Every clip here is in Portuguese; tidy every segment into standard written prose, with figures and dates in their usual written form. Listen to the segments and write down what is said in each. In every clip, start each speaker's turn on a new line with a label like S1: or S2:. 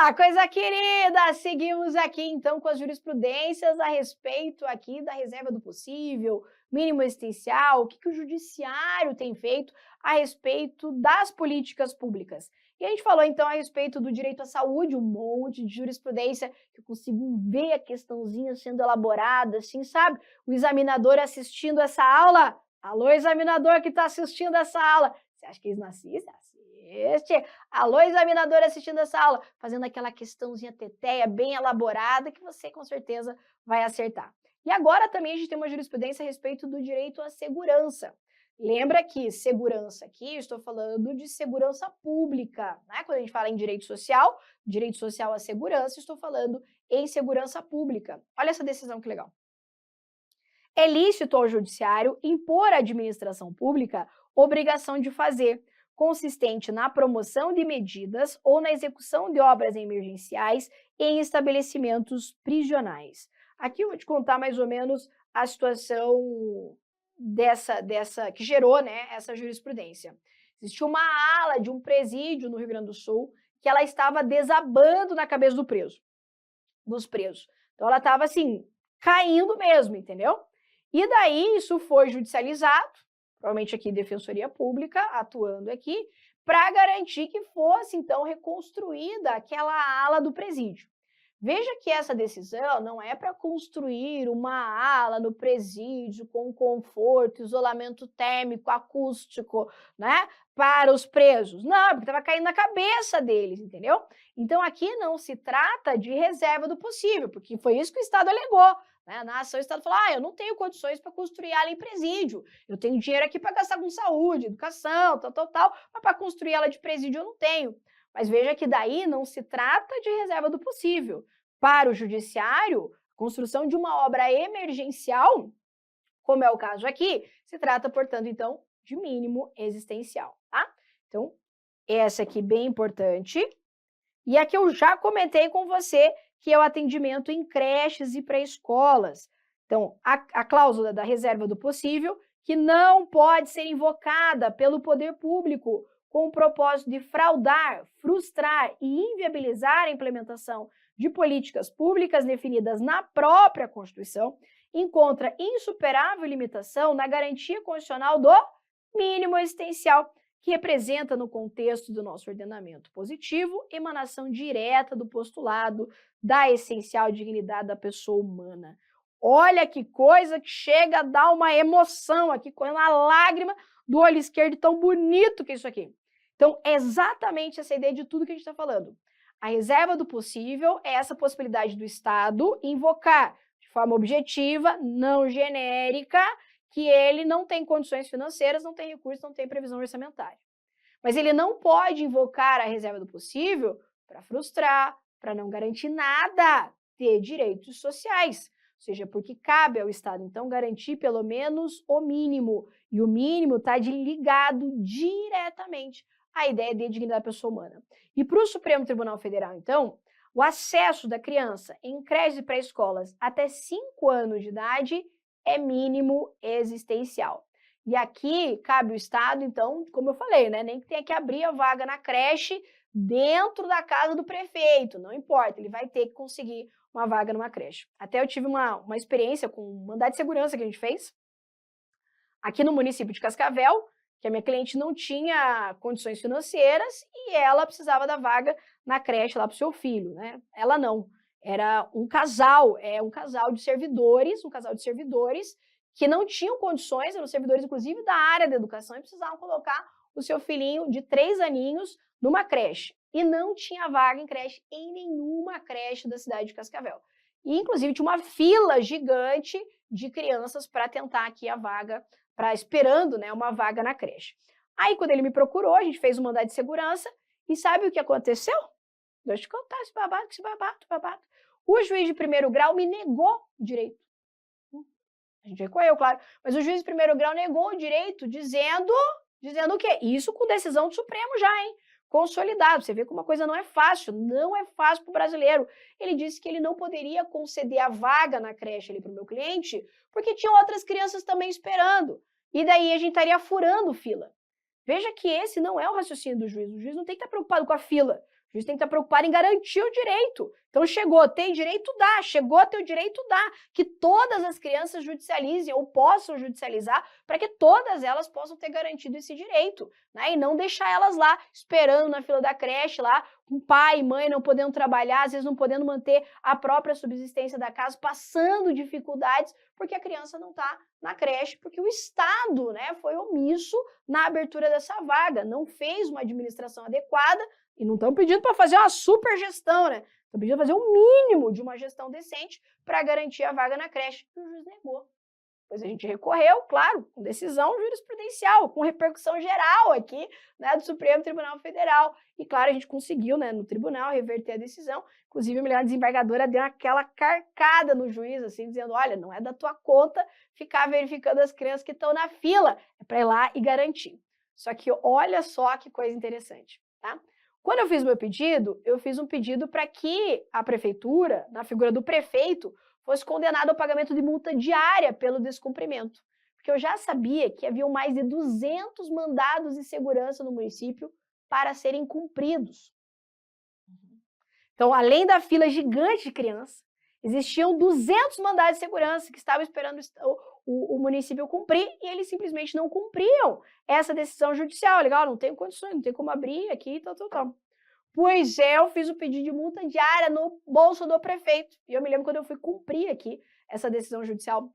S1: Olá, coisa querida! Seguimos aqui então com as jurisprudências a respeito aqui da reserva do possível, mínimo existencial, o que o judiciário tem feito a respeito das políticas públicas. E a gente falou então a respeito do direito à saúde, um monte de jurisprudência que eu consigo ver a questãozinha sendo elaborada, assim, sabe? O examinador assistindo essa aula. Alô, examinador que está assistindo essa aula. Você acha que eles não assistem? Assiste. Alô, examinador assistindo essa aula, fazendo aquela questãozinha teteia bem elaborada que você com certeza vai acertar. E agora também a gente tem uma jurisprudência a respeito do direito à segurança. Lembra que segurança aqui, eu estou falando de segurança pública, né? Quando a gente fala em direito social à segurança, estou falando em segurança pública. Olha essa decisão que legal. É lícito ao judiciário impor à administração pública obrigação de fazer, consistente na promoção de medidas ou na execução de obras emergenciais em estabelecimentos prisionais. Aqui eu vou te contar mais ou menos a situação dessa que gerou, né, essa jurisprudência. Existia uma ala de um presídio no Rio Grande do Sul que ela estava desabando na cabeça dos presos. Então ela estava assim, caindo mesmo, entendeu? E daí isso foi judicializado, provavelmente aqui Defensoria Pública atuando aqui, para garantir que fosse então reconstruída aquela ala do presídio. Veja que essa decisão não é para construir uma ala no presídio com conforto, isolamento térmico, acústico, né, para os presos. Não, porque estava caindo na cabeça deles, entendeu? Então aqui não se trata de reserva do possível, porque foi isso que o Estado alegou. Né? Na ação, o Estado falou: eu não tenho condições para construir ala em presídio, eu tenho dinheiro aqui para gastar com saúde, educação, tal, mas para construir ala de presídio eu não tenho. Mas veja que daí não se trata de reserva do possível. Para o judiciário, construção de uma obra emergencial, como é o caso aqui, se trata, portanto, então, de mínimo existencial, tá? Então, essa aqui bem importante. E aqui eu já comentei com você que é o atendimento em creches e pré-escolas. Então, a cláusula da reserva do possível, que não pode ser invocada pelo poder público com o propósito de fraudar, frustrar e inviabilizar a implementação de políticas públicas definidas na própria Constituição, encontra insuperável limitação na garantia constitucional do mínimo existencial, que representa, no contexto do nosso ordenamento positivo, emanação direta do postulado da essencial dignidade da pessoa humana. Olha que coisa que chega a dar uma emoção aqui, correndo uma lágrima do olho esquerdo, tão bonito que é isso aqui. Então, é exatamente essa ideia de tudo que a gente está falando. A reserva do possível é essa possibilidade do Estado invocar de forma objetiva, não genérica, que ele não tem condições financeiras, não tem recursos, não tem previsão orçamentária. Mas ele não pode invocar a reserva do possível para frustrar, para não garantir nada de direitos sociais. Ou seja, porque cabe ao Estado, então, garantir pelo menos o mínimo. E o mínimo está ligado diretamente à ideia de dignidade da pessoa humana. E para o Supremo Tribunal Federal, então, o acesso da criança em creches e pré-escolas até 5 anos de idade é mínimo existencial. E aqui cabe ao Estado, então, como eu falei, né, nem que tenha que abrir a vaga na creche dentro da casa do prefeito, não importa, ele vai ter que conseguir uma vaga numa creche. Até eu tive uma experiência com um mandado de segurança que a gente fez aqui no município de Cascavel, que a minha cliente não tinha condições financeiras e ela precisava da vaga na creche lá para o seu filho, né? Ela não. Era um casal de servidores, que não tinham condições, eram servidores, inclusive, da área da educação, e precisavam colocar o seu filhinho de 3 aninhos numa creche. E não tinha vaga em creche em nenhuma creche da cidade de Cascavel. E, inclusive, tinha uma fila gigante de crianças para tentar aqui a vaga, esperando, né, uma vaga na creche. Aí, quando ele me procurou, a gente fez um mandado de segurança, e sabe o que aconteceu? Deixa eu te contar esse babado. O juiz de primeiro grau me negou o direito. A gente recorreu, claro, mas o juiz de primeiro grau negou o direito, dizendo o quê? Isso com decisão do Supremo já, hein? Consolidado. Você vê como uma coisa não é fácil para o brasileiro. Ele disse que ele não poderia conceder a vaga na creche para o meu cliente, porque tinha outras crianças também esperando. E daí a gente estaria furando fila. Veja que esse não é o raciocínio do juiz. O juiz não tem que estar preocupado com a fila. O juiz tem que estar preocupado em garantir o direito. Então, chegou, tem direito, dá. Chegou a ter o direito, dá. Que todas as crianças judicializem ou possam judicializar para que todas elas possam ter garantido esse direito, né? E não deixar elas lá esperando na fila da creche, lá com pai e mãe não podendo trabalhar, às vezes não podendo manter a própria subsistência da casa, passando dificuldades porque a criança não está na creche, porque o Estado, né, foi omisso na abertura dessa vaga, não fez uma administração adequada. E não estão pedindo para fazer uma super gestão, né? Estão pedindo para fazer o mínimo de uma gestão decente para garantir a vaga na creche. E o juiz negou. Depois a gente recorreu, claro, com decisão jurisprudencial, com repercussão geral aqui, né, do Supremo Tribunal Federal. E claro, a gente conseguiu, né, no tribunal, reverter a decisão. Inclusive, a desembargadora deu aquela carcada no juiz, assim, dizendo, olha, não é da tua conta ficar verificando as crianças que estão na fila, é para ir lá e garantir. Só que olha só que coisa interessante, tá? Quando eu fiz meu pedido, eu fiz um pedido para que a prefeitura, na figura do prefeito, fosse condenado ao pagamento de multa diária pelo descumprimento. Porque eu já sabia que haviam mais de 200 mandados de segurança no município para serem cumpridos. Então, além da fila gigante de crianças, existiam 200 mandados de segurança que estavam esperando o município cumprir e eles simplesmente não cumpriam essa decisão judicial. Legal, não tenho condições, não tem como abrir aqui, tal. Pois é, eu fiz o pedido de multa diária no bolso do prefeito. E eu me lembro quando eu fui cumprir aqui essa decisão judicial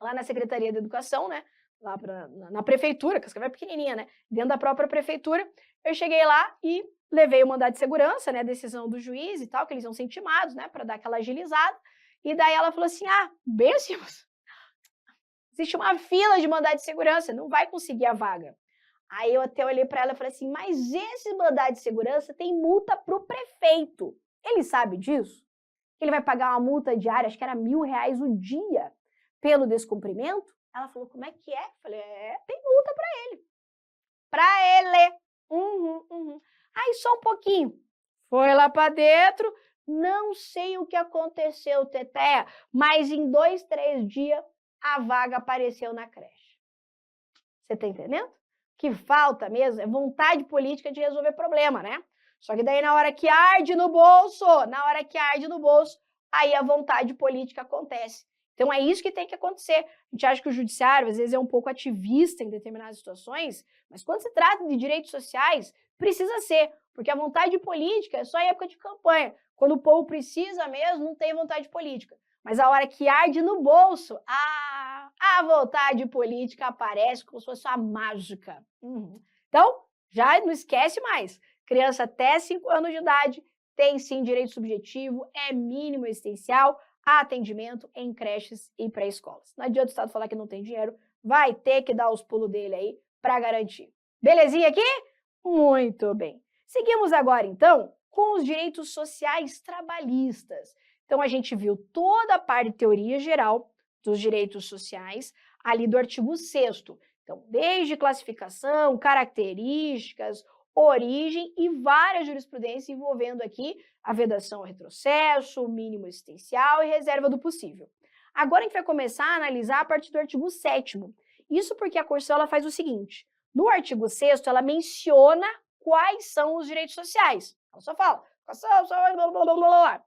S1: lá na Secretaria de Educação, né? Lá na prefeitura, que é pequenininha, né? Dentro da própria prefeitura, eu cheguei lá e levei o mandado de segurança, né? A decisão do juiz e tal, que eles iam ser intimados, né? Para dar aquela agilizada. E daí ela falou assim, bem assim, existe uma fila de mandado de segurança, não vai conseguir a vaga. Aí eu até olhei para ela e falei assim, mas esse mandado de segurança tem multa para o prefeito. Ele sabe disso? Ele vai pagar uma multa diária, acho que era R$1.000 o dia, pelo descumprimento? Ela falou, como é que é? Eu falei, tem multa para ele. Para ele. Aí só um pouquinho. Foi lá para dentro, não sei o que aconteceu, Teté, mas em 2, 3 dias a vaga apareceu na creche. Você tá entendendo? Que falta mesmo é vontade política de resolver problema, né? Só que daí na hora que arde no bolso, aí a vontade política acontece. Então é isso que tem que acontecer. A gente acha que o judiciário às vezes é um pouco ativista em determinadas situações, mas quando se trata de direitos sociais, precisa ser, porque a vontade política é só em época de campanha. Quando o povo precisa mesmo, não tem vontade política. Mas a hora que arde no bolso, a vontade política aparece como se fosse uma mágica. Então, já não esquece mais. Criança até 5 anos de idade tem sim direito subjetivo, é mínimo existencial, atendimento em creches e pré-escolas. Não adianta o Estado falar que não tem dinheiro, vai ter que dar os pulos dele aí para garantir. Belezinha aqui? Muito bem. Seguimos agora, então, com os direitos sociais trabalhistas. Então, a gente viu toda a parte de teoria geral dos direitos sociais ali do artigo 6º. Então, desde classificação, características, origem e várias jurisprudências envolvendo aqui a vedação ao retrocesso, mínimo existencial e reserva do possível. Agora a gente vai começar a analisar a partir do artigo 7º. Isso porque a Constituição ela faz o seguinte, no artigo 6º ela menciona quais são os direitos sociais. Ela só fala, blá, blá, blá, blá.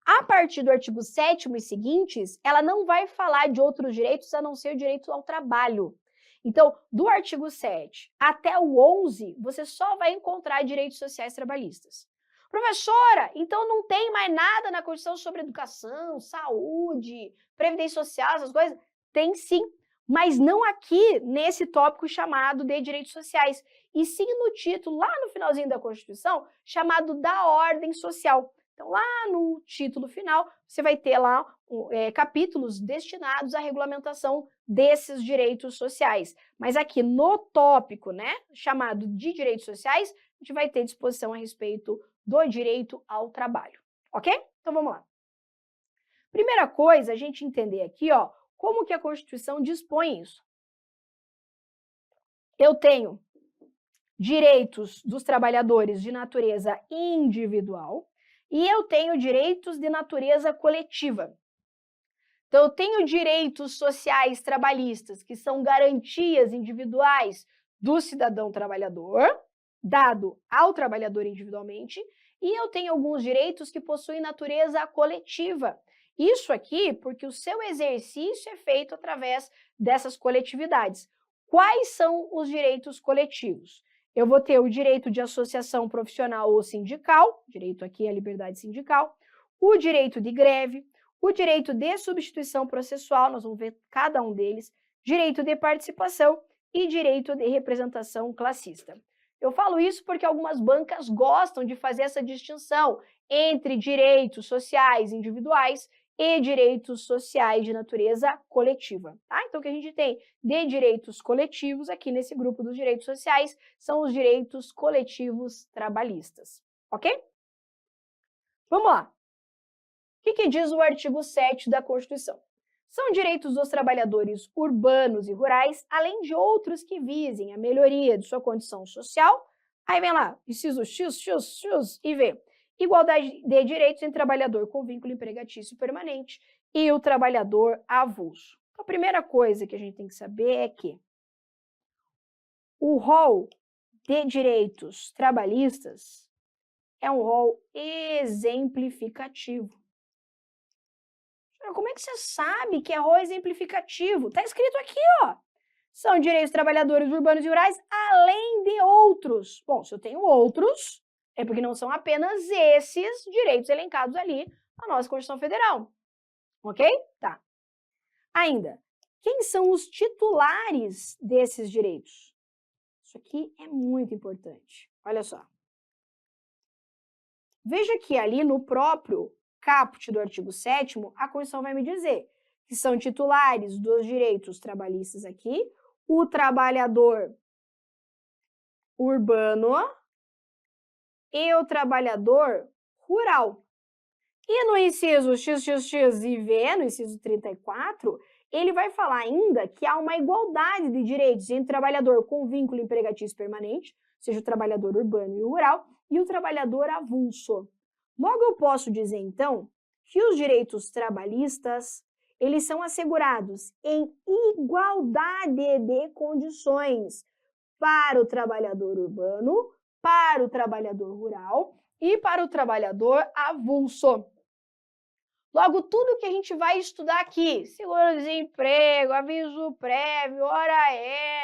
S1: A partir do artigo 7º e seguintes, ela não vai falar de outros direitos a não ser o direito ao trabalho. Então, do artigo 7 até o 11, você só vai encontrar direitos sociais trabalhistas. Professora, então não tem mais nada na Constituição sobre educação, saúde, previdência social, essas coisas? Tem sim, mas não aqui nesse tópico chamado de direitos sociais, e sim no título, lá no finalzinho da Constituição, chamado da ordem social. Então, lá no título final, você vai ter lá capítulos destinados à regulamentação desses direitos sociais. Mas aqui no tópico, né, chamado de direitos sociais, a gente vai ter disposição a respeito do direito ao trabalho, ok? Então, vamos lá. Primeira coisa, a gente entender aqui, como que a Constituição dispõe isso. Eu tenho direitos dos trabalhadores de natureza individual, e eu tenho direitos de natureza coletiva. Então, eu tenho direitos sociais trabalhistas, que são garantias individuais do cidadão trabalhador, dado ao trabalhador individualmente, e eu tenho alguns direitos que possuem natureza coletiva. Isso aqui porque o seu exercício é feito através dessas coletividades. Quais são os direitos coletivos? Eu vou ter o direito de associação profissional ou sindical, direito aqui à liberdade sindical, o direito de greve, o direito de substituição processual, nós vamos ver cada um deles, direito de participação e direito de representação classista. Eu falo isso porque algumas bancas gostam de fazer essa distinção entre direitos sociais individuais e direitos sociais de natureza coletiva. Tá? Então, o que a gente tem de direitos coletivos aqui nesse grupo dos direitos sociais são os direitos coletivos trabalhistas. Ok? Vamos lá. O que diz o artigo 7º da Constituição? São direitos dos trabalhadores urbanos e rurais, além de outros que visem a melhoria de sua condição social. Aí vem lá, inciso X, X, X e V. Igualdade de direitos entre trabalhador com vínculo empregatício permanente e o trabalhador avulso. Então, a primeira coisa que a gente tem que saber é que o rol de direitos trabalhistas é um rol exemplificativo. Como é que você sabe que é rol exemplificativo? Está escrito aqui, ó. São direitos dos trabalhadores urbanos e rurais, além de outros. Bom, se eu tenho outros, é porque não são apenas esses direitos elencados ali na nossa Constituição Federal. Ok? Tá. Ainda, quem são os titulares desses direitos? Isso aqui é muito importante. Olha só. Veja que ali no próprio caput do artigo 7º, a Constituição vai me dizer que são titulares dos direitos trabalhistas aqui, o trabalhador urbano e o trabalhador rural. E no inciso XXX e V, no inciso 34, ele vai falar ainda que há uma igualdade de direitos entre o trabalhador com vínculo empregatício permanente, ou seja, o trabalhador urbano e rural, e o trabalhador avulso. Logo, eu posso dizer, então, que os direitos trabalhistas, eles são assegurados em igualdade de condições para o trabalhador urbano, para o trabalhador rural e para o trabalhador avulso. Logo, tudo que a gente vai estudar aqui, seguro-desemprego, aviso prévio, hora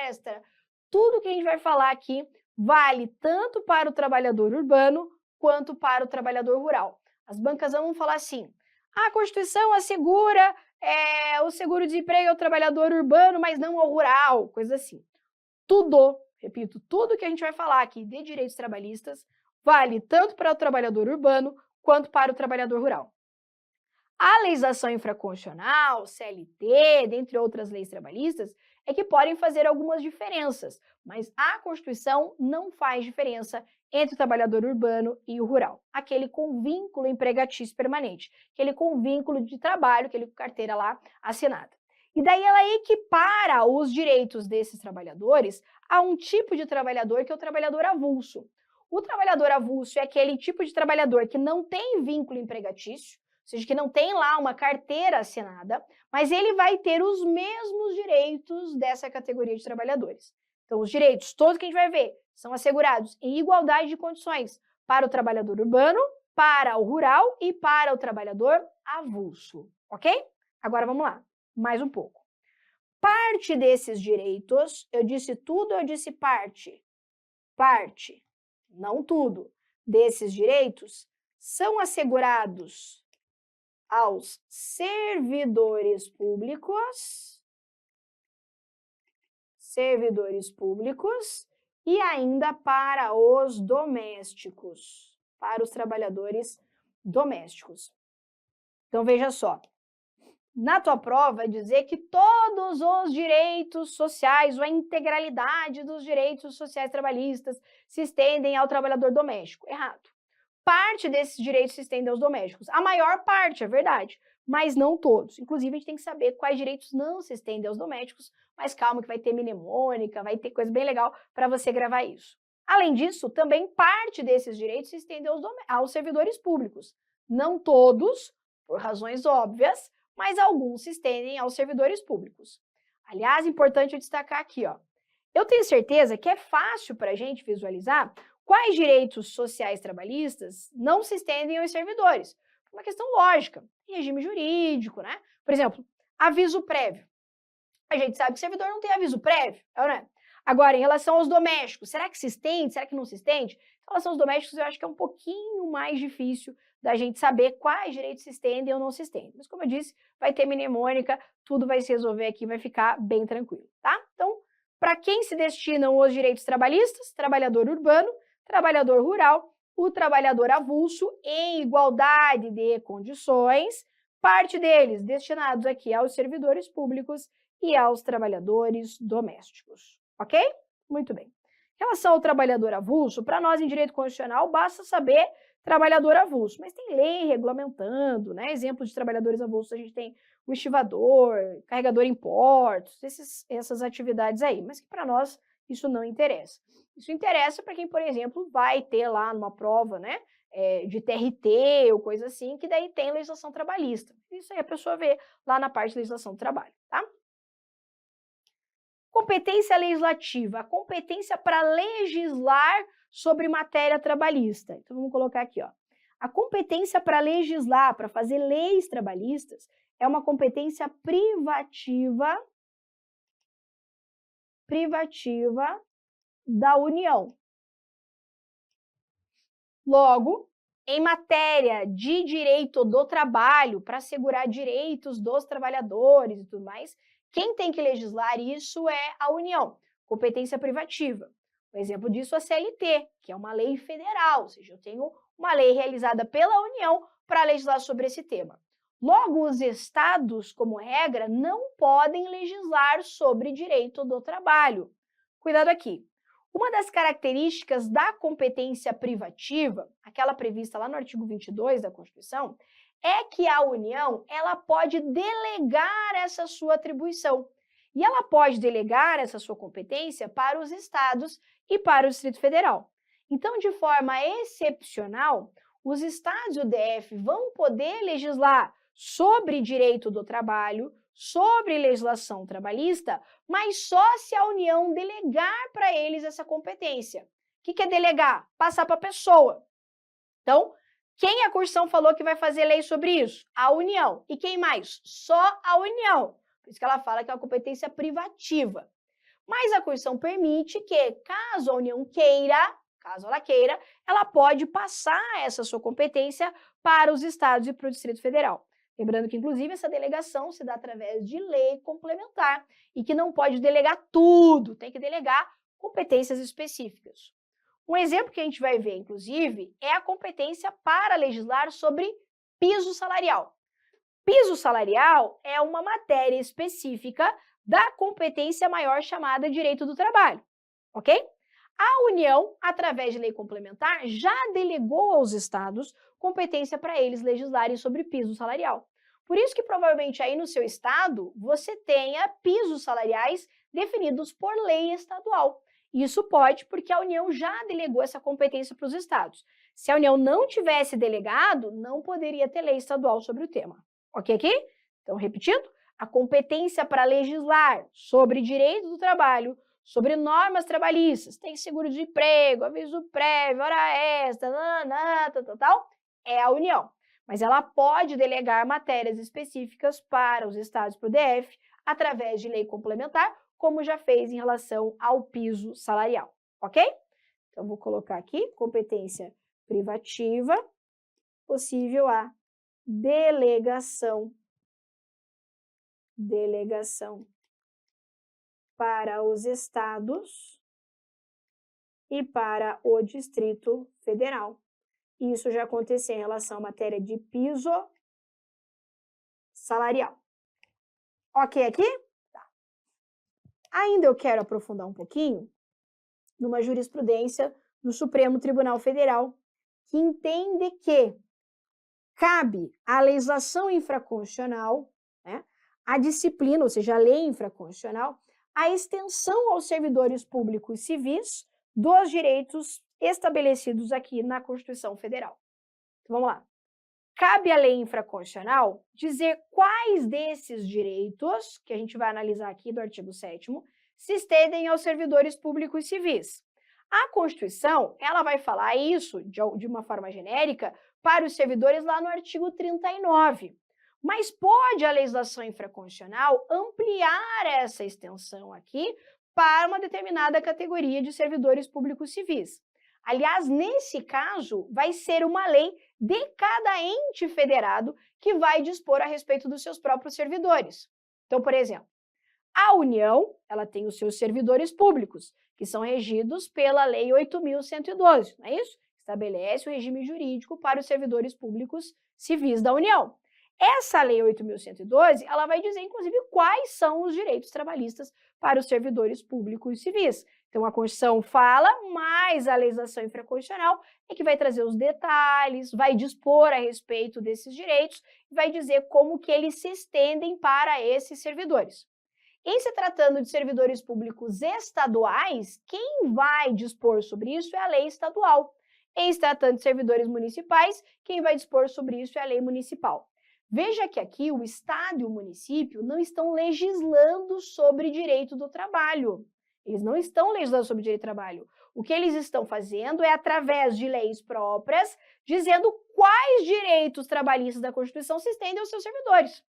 S1: extra, tudo que a gente vai falar aqui vale tanto para o trabalhador urbano quanto para o trabalhador rural. As bancas vão falar assim, a Constituição assegura o seguro-desemprego ao trabalhador urbano, mas não ao rural, coisa assim. Tudo, repito, tudo que a gente vai falar aqui de direitos trabalhistas vale tanto para o trabalhador urbano quanto para o trabalhador rural. A legislação infraconstitucional, CLT, dentre outras leis trabalhistas, é que podem fazer algumas diferenças, mas a Constituição não faz diferença entre o trabalhador urbano e o rural. Aquele com vínculo empregatício permanente, aquele com vínculo de trabalho, aquele com carteira lá assinada. E daí ela equipara os direitos desses trabalhadores a um tipo de trabalhador que é o trabalhador avulso. O trabalhador avulso é aquele tipo de trabalhador que não tem vínculo empregatício, ou seja, que não tem lá uma carteira assinada, mas ele vai ter os mesmos direitos dessa categoria de trabalhadores. Então, os direitos, todos que a gente vai ver, são assegurados em igualdade de condições para o trabalhador urbano, para o rural e para o trabalhador avulso, ok? Agora vamos lá, mais um pouco. Parte desses direitos, eu disse tudo, eu disse parte. Parte, não tudo, desses direitos são assegurados aos servidores públicos e ainda para os domésticos, para os trabalhadores domésticos. Então, veja só, na tua prova vai dizer que todos os direitos sociais, ou a integralidade dos direitos sociais trabalhistas se estendem ao trabalhador doméstico. Errado. Parte desses direitos se estendem aos domésticos. A maior parte, é verdade, mas não todos. Inclusive, a gente tem que saber quais direitos não se estendem aos domésticos, mas calma que vai ter mnemônica, vai ter coisa bem legal para você gravar isso. Além disso, também parte desses direitos se estendem aos servidores públicos. Não todos, por razões óbvias, mas alguns se estendem aos servidores públicos. Aliás, importante eu destacar aqui, ó. Eu tenho certeza que é fácil para a gente visualizar quais direitos sociais trabalhistas não se estendem aos servidores. Uma questão lógica, regime jurídico, né? Por exemplo, aviso prévio. A gente sabe que o servidor não tem aviso prévio, né? Agora, em relação aos domésticos, será que se estende? Será que não se estende? Em relação aos domésticos, eu acho que é um pouquinho mais difícil da gente saber quais direitos se estendem ou não se estendem. Mas, como eu disse, vai ter mnemônica, tudo vai se resolver aqui, vai ficar bem tranquilo, tá? Então, para quem se destinam os direitos trabalhistas? Trabalhador urbano, trabalhador rural, o trabalhador avulso em igualdade de condições, parte deles destinados aqui aos servidores públicos e aos trabalhadores domésticos, ok? Muito bem. Em relação ao trabalhador avulso, para nós em direito constitucional basta saber trabalhador avulso, mas tem lei regulamentando, né? Exemplos de trabalhadores avulsos, a gente tem o estivador, carregador em portos, essas atividades aí, mas que para nós isso não interessa. Isso interessa para quem, por exemplo, vai ter lá numa prova, né, de TRT ou coisa assim, que daí tem legislação trabalhista. Isso aí a pessoa vê lá na parte de legislação do trabalho, tá? Competência legislativa, a competência para legislar sobre matéria trabalhista. Então, vamos colocar aqui, ó. A competência para legislar, para fazer leis trabalhistas, é uma competência privativa da União. Logo, em matéria de direito do trabalho, para assegurar direitos dos trabalhadores e tudo mais, quem tem que legislar isso é a União, competência privativa. Um exemplo disso é a CLT, que é uma lei federal, ou seja, eu tenho uma lei realizada pela União para legislar sobre esse tema. Logo, os estados, como regra, não podem legislar sobre direito do trabalho. Cuidado aqui. Uma das características da competência privativa, aquela prevista lá no artigo 22 da Constituição, é que a União ela pode delegar essa sua atribuição. E ela pode delegar essa sua competência para os estados e para o Distrito Federal. Então, de forma excepcional, os estados e o DF vão poder legislar sobre direito do trabalho, sobre legislação trabalhista, mas só se a União delegar para eles essa competência. O que é delegar? Passar para a pessoa. Então, quem a Constituição falou que vai fazer lei sobre isso? A União. E quem mais? Só a União. Por isso que ela fala que é uma competência privativa. Mas a Constituição permite que, caso a União queira, ela pode passar essa sua competência para os estados e para o Distrito Federal. Lembrando que, inclusive, essa delegação se dá através de lei complementar e que não pode delegar tudo, tem que delegar competências específicas. Um exemplo que a gente vai ver, inclusive, é a competência para legislar sobre piso salarial. Piso salarial é uma matéria específica da competência maior chamada direito do trabalho, ok? A União, através de lei complementar, já delegou aos estados competência para eles legislarem sobre piso salarial. Por isso que provavelmente aí no seu estado você tenha pisos salariais definidos por lei estadual. Isso pode porque a União já delegou essa competência para os estados. Se a União não tivesse delegado, não poderia ter lei estadual sobre o tema. Ok aqui? Então, repetindo, a competência para legislar sobre direito do trabalho, sobre normas trabalhistas, tem seguro de emprego, aviso prévio, hora extra, tal, é a União. Mas ela pode delegar matérias específicas para os estados e para o DF através de lei complementar, como já fez em relação ao piso salarial, ok? Então, vou colocar aqui, competência privativa, possível a delegação para os estados e para o Distrito Federal. Isso já aconteceu em relação à matéria de piso salarial. Ok aqui? Tá. Ainda eu quero aprofundar um pouquinho numa jurisprudência do Supremo Tribunal Federal, que entende que cabe à legislação infraconstitucional, né, a disciplina, ou seja, a lei infraconstitucional, a extensão aos servidores públicos civis dos direitos estabelecidos aqui na Constituição Federal. Então, vamos lá. Cabe à lei infraconstitucional dizer quais desses direitos, que a gente vai analisar aqui do artigo 7º, se estendem aos servidores públicos civis. A Constituição, ela vai falar isso de uma forma genérica para os servidores lá no artigo 39. Mas pode a legislação infraconstitucional ampliar essa extensão aqui para uma determinada categoria de servidores públicos civis. Aliás, nesse caso, vai ser uma lei de cada ente federado que vai dispor a respeito dos seus próprios servidores. Então, por exemplo, a União, ela tem os seus servidores públicos, que são regidos pela Lei 8.112, não é isso? Estabelece o regime jurídico para os servidores públicos civis da União. Essa Lei 8.112, ela vai dizer, inclusive, quais são os direitos trabalhistas para os servidores públicos civis. Então, a Constituição fala, mas a legislação infraconstitucional é que vai trazer os detalhes, vai dispor a respeito desses direitos, vai dizer como que eles se estendem para esses servidores. Em se tratando de servidores públicos estaduais, quem vai dispor sobre isso é a lei estadual. Em se tratando de servidores municipais, quem vai dispor sobre isso é a lei municipal. Veja que aqui o Estado e o município não estão legislando sobre direito do trabalho. Eles não estão legislando sobre direito do trabalho. O que eles estão fazendo é, através de leis próprias, dizendo quais direitos trabalhistas da Constituição se estendem aos seus servidores.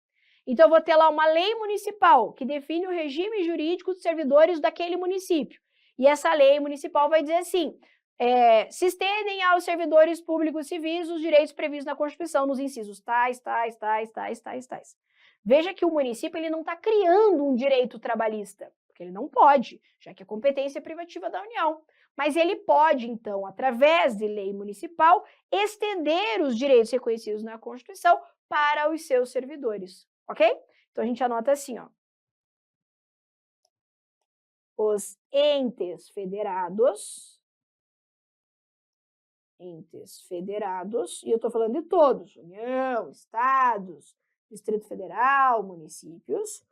S1: Então, eu vou ter lá uma lei municipal que define o regime jurídico dos servidores daquele município. E essa lei municipal vai dizer assim, se estendem aos servidores públicos civis os direitos previstos na Constituição, nos incisos tais. Veja que o município ele não está criando um direito trabalhista, porque ele não pode, já que a competência é privativa da União. Mas ele pode, então, através de lei municipal, estender os direitos reconhecidos na Constituição para os seus servidores. Ok? Então, a gente anota assim, ó. Os entes federados, e eu estou falando de todos, União, Estados, Distrito Federal, municípios,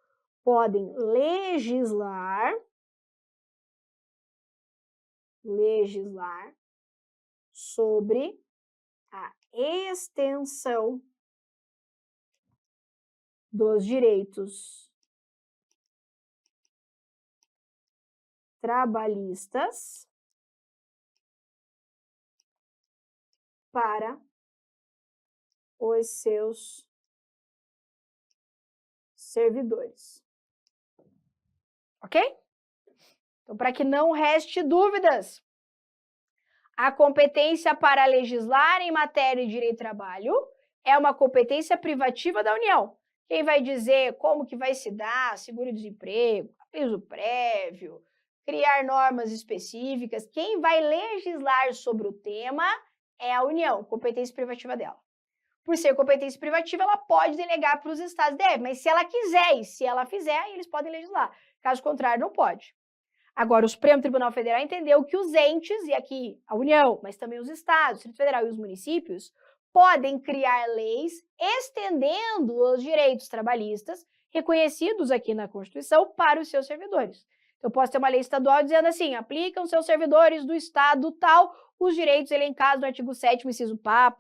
S1: podem legislar sobre a extensão dos direitos trabalhistas para os seus servidores. Ok? Então, para que não reste dúvidas, a competência para legislar em matéria de direito do trabalho é uma competência privativa da União. Quem vai dizer como que vai se dar seguro-desemprego, aviso prévio, criar normas específicas, quem vai legislar sobre o tema é a União, competência privativa dela. Por ser competência privativa, ela pode delegar para os estados, mas se ela quiser e se ela fizer, eles podem legislar. Caso contrário, não pode. Agora, o Supremo Tribunal Federal entendeu que os entes, e aqui a União, mas também os estados, o Distrito Federal e os municípios, podem criar leis estendendo os direitos trabalhistas reconhecidos aqui na Constituição para os seus servidores. Então, eu posso ter uma lei estadual dizendo assim, aplicam seus servidores do estado tal os direitos elencados no artigo 7º, inciso pá,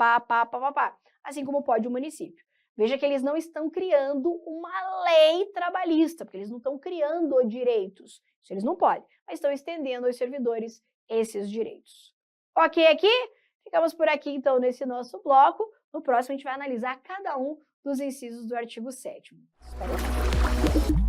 S1: assim como pode o município. Veja que eles não estão criando uma lei trabalhista, porque eles não estão criando direitos. Isso eles não podem, mas estão estendendo aos servidores esses direitos. Ok aqui? Ficamos por aqui, então, nesse nosso bloco. No próximo, a gente vai analisar cada um dos incisos do artigo 7º. Espero que